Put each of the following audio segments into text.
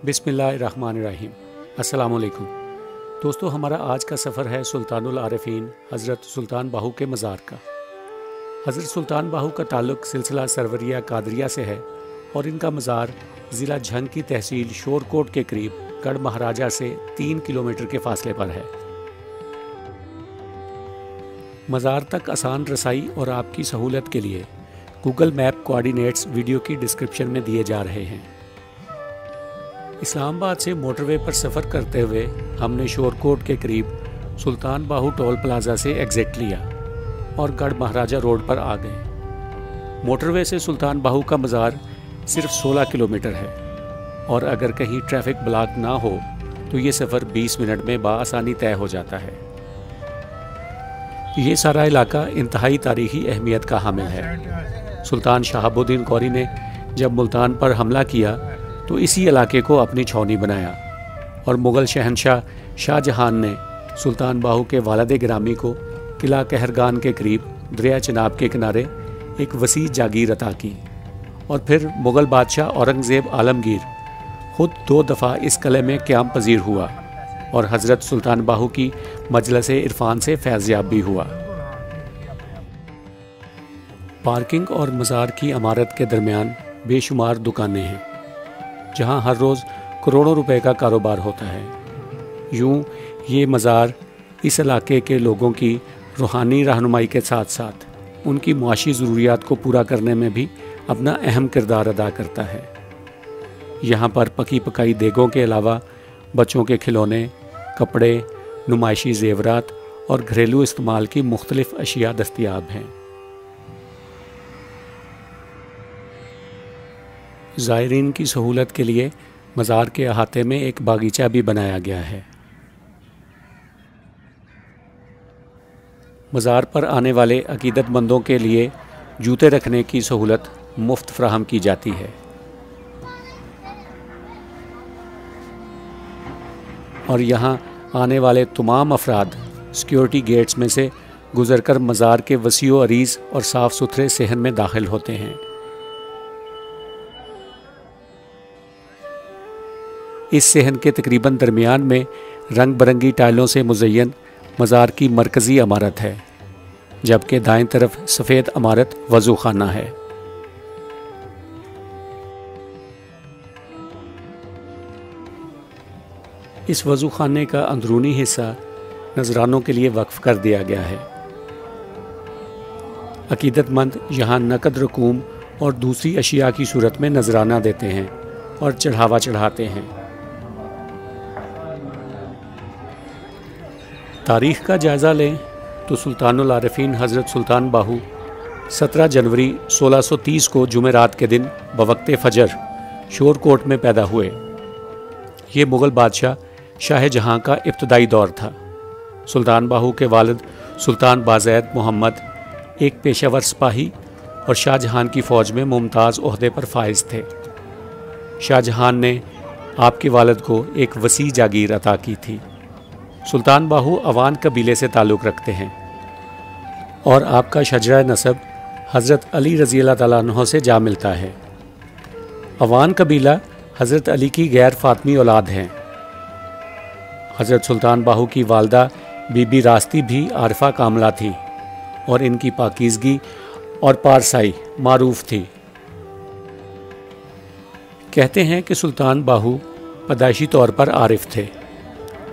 बिस्मिल्लाहिर्रहमानिर्रहीम। अस्सलाम वालेकुम दोस्तों, हमारा आज का सफ़र है सुल्तानुल आरिफीन हज़रत सुल्तान बाहू के मज़ार का। हज़रत सुल्तान बाहू का ताल्लुक़ सिलसिला सरवरिया कादरिया से है और इनका मज़ार ज़िला झंग की तहसील शोरकोट के करीब गढ़ महाराजा से 3 किलोमीटर के फासले पर है। मज़ार तक आसान रसाई और आपकी सहूलत के लिए गूगल मैप कोऑर्डिनेट्स वीडियो की डिस्क्रिप्शन में दिए जा रहे हैं। इस्लामाबाद से मोटरवे पर सफ़र करते हुए हमने शोरकोट के करीब सुल्तान बाहू टोल प्लाज़ा से एग्ज़िट लिया और गढ़ महाराजा रोड पर आ गए। मोटरवे से सुल्तान बाहू का मज़ार सिर्फ 16 किलोमीटर है और अगर कहीं ट्रैफिक ब्लॉक ना हो तो ये सफ़र 20 मिनट में बआसानी तय हो जाता है। ये सारा इलाका इंतहाई तारीख़ी अहमियत का हामिल है। सुल्तान शहाबुद्दीन गौरी ने जब मुल्तान पर हमला किया तो इसी इलाके को अपनी छावनी बनाया और मुग़ल शहनशाह शाहजहां ने सुल्तान बाहू के वालिद गिरामी को किला कहरगान के करीब दरिया चिनाब के किनारे एक वसी जागीर अता की और फिर मुग़ल बादशाह औरंगज़ेब आलमगीर ख़ुद 2 दफ़ा इस किले में क़याम पजीर हुआ और हज़रत सुल्तान बाहू की मजलिस इरफान से फैज़याब भी हुआ। पार्किंग और मज़ार की इमारत के दरमियान बेशुमार दुकानें हैं जहां हर रोज़ करोड़ों रुपए का कारोबार होता है। यूं ये मज़ार इस इलाके के लोगों की रूहानी रहनुमाई के साथ साथ उनकी मुआशी ज़रूरियात को पूरा करने में भी अपना अहम किरदार अदा करता है। यहाँ पर पकी पकाई देगों के अलावा बच्चों के खिलौने, कपड़े, नुमाइशी ज़ेवरात और घरेलू इस्तेमाल की मुख्तलिफ़ अशिया दस्तयाब हैं। ज़ायरीन की सहूलत के लिए मज़ार के अहाते में एक बागीचा भी बनाया गया है। मज़ार पर आने वाले अकीदतमंदों के लिए जूते रखने की सहूलत मुफ्त फराहम की जाती है और यहाँ आने वाले तमाम अफराद सिक्योरिटी गेट्स में से गुज़रकर मज़ार के वसीओ अरीज़ और साफ़ सुथरे सहन में दाखिल होते हैं। इस सहन के तकरीबन दरमियान में रंग बरंगी टाइलों से मुज़य्यन मज़ार की मरकज़ी इमारत है, जबकि दाएं तरफ सफ़ेद इमारत वज़ू खाना है। इस वज़ू खाने का अंदरूनी हिस्सा नजरानों के लिए वक्फ कर दिया गया है। अकीदतमंद यहाँ नकद रकूम और दूसरी अशिया की सूरत में नजराना देते हैं और चढ़ावा चढ़ाते हैं। तारीख़ का जायज़ा लें तो सुल्तानुल आरिफीन हज़रत सुल्तान बाहू 17 जनवरी 1630 को जुमेरात के दिन बवक्ते फ़जर शोरकोट में पैदा हुए। ये मुग़ल बादशाह शाहजहां का इब्तदाई दौर था। सुल्तान बाहू के वालिद सुल्तान बाज़ैद मोहम्मद एक पेशावर सिपाही और शाहजहां की फ़ौज में मुमताज़ ओहदे पर फाइज थे। शाहजहां ने आपके वालिद को एक वसी जागीर अता की थी। सुल्तान बाहू अवान कबीले से ताल्लुक़ रखते हैं और आपका शजरा नसब हज़रत अली रज़ी अल्लाह तआला अन्हो से जा मिलता है। अवान कबीला हज़रत अली की गैर फ़ातिमी औलाद हैं। हज़रत सुल्तान बाहू की वालदा बीबी रास्ती भी आरिफा कामला थी और इनकी पाकीज़गी और पारसाई मारूफ थी। कहते हैं कि सुल्तान बाहू पैदाइशी तौर पर आरिफ थे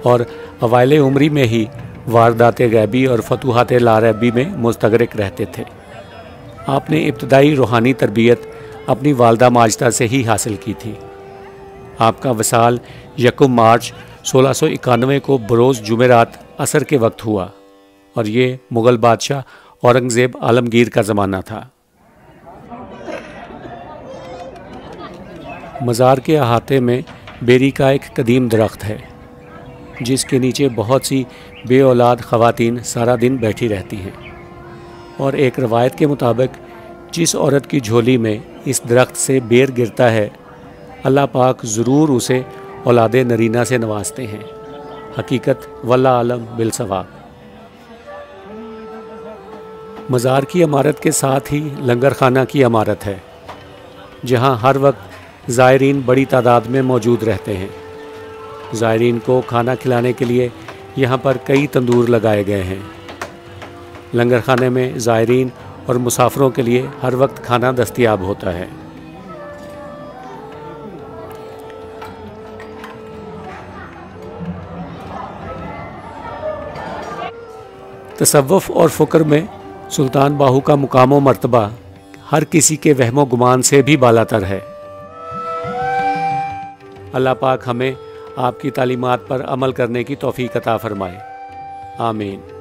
और अवाइले उम्री में ही वारदाते गैबी और फतूहात लारैबी में मुस्तगरिक रहते थे। आपने इब्तदाई रूहानी तरबियत अपनी वालदा माजदा से ही हासिल की थी। आपका वसाल 1 मार्च 1691 को बरोज़ जुमेरात असर के वक्त हुआ और ये मुग़ल बादशाह औरंगज़ेब आलमगीर का ज़माना था। मज़ार के अहाते में बेरी का एक कदीम दरख्त है जिसके नीचे बहुत सी बे औलाद ख़वातीन सारा दिन बैठी रहती हैं और एक रवायत के मुताबिक जिस औरत की झोली में इस दरख्त से बेर गिरता है अल्लाह पाक ज़रूर उसे औलादे नरीना से नवाजते हैं। हकीकत वल्लाह आलम बिलसवाब। मज़ार की इमारत के साथ ही लंगर खाना की इमारत है जहाँ हर वक्त ज़ायरीन बड़ी तादाद में मौजूद रहते हैं। ज़ायरीन को खाना खिलाने के लिए यहाँ पर कई तंदूर लगाए गए हैं। लंगर खाने में ज़ायरीन और मुसाफिरों के लिए हर वक्त खाना दस्तयाब होता है। तसव्वुफ़ और फ़ुक्र में सुल्तान बाहू का मुकाम व मर्तबा हर किसी के वहमो गुमान से भी बालातर है। अल्लाह पाक हमें आपकी तालीमात पर अमल करने की तौफीक अता फरमाए। आमीन।